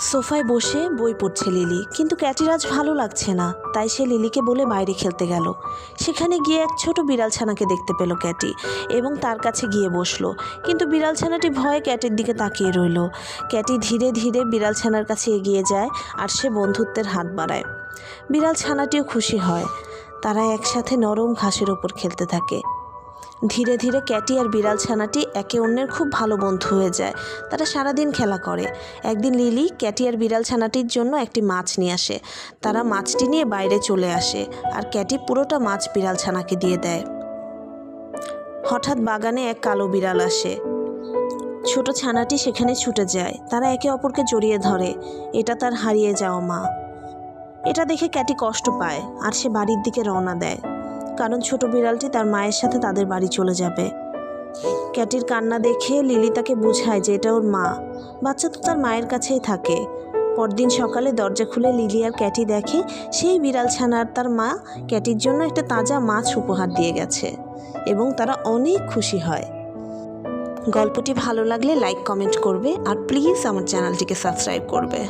সোফায় বসে বই পড়ছে লিলি, কিন্তু ক্যাটির আজ ভালো লাগছে না। তাই সে লিলিকে বলে বাইরে খেলতে গেল। সেখানে গিয়ে এক ছোট বিড়াল ছানাকে দেখতে পেল ক্যাটি এবং তার কাছে গিয়ে বসলো। কিন্তু বিড়াল ছানাটি ভয়ে ক্যাটির দিকে তাকিয়ে রইল। ক্যাটি ধীরে ধীরে বিড়াল ছানার কাছে এগিয়ে যায় আর সে বন্ধুত্বের হাত বাড়ায়। বিড়াল ছানাটিও খুশি হয়। তারা একসাথে নরম ঘাসের ওপর খেলতে থাকে। ধীরে ধীরে ক্যাটি আর বিড়াল ছানাটি একে অন্যের খুব ভালো বন্ধু হয়ে যায়। তারা সারাদিন খেলা করে। একদিন লিলি ক্যাটি আর বিড়াল ছানাটির জন্য একটি মাছ নিয়ে আসে। তারা মাছটি নিয়ে বাইরে চলে আসে আর ক্যাটি পুরোটা মাছ বিড়াল ছানাকে দিয়ে দেয়। হঠাৎ বাগানে এক কালো বিড়াল আসে। ছোট ছানাটি সেখানে ছুটে যায়। তারা একে অপরকে জড়িয়ে ধরে। এটা তার হারিয়ে যাওয়া মা। এটা দেখে ক্যাটি কষ্ট পায় আর সে বাড়ির দিকে রওনা দেয়, কারণ ছোট বিড়ালটি তার মায়ের সাথে তাদের বাড়ি চলে যাবে। ক্যাটির কান্না দেখে লিলি তাকে বোঝায় যে এটা ওর মা। বাচ্চা তো তার মায়ের কাছেই থাকে। পরদিন সকালে দরজা খুলে লিলি আর ক্যাটি দেখে সেই বিড়াল ছানার তার মা ক্যাটির জন্য একটা তাজা মাছ উপহার দিয়ে গেছে এবং তারা অনেক খুশি হয়। গল্পটি ভালো লাগলে লাইক কমেন্ট করবে আর প্লিজ আমার চ্যানেলটিকে সাবস্ক্রাইব করবে।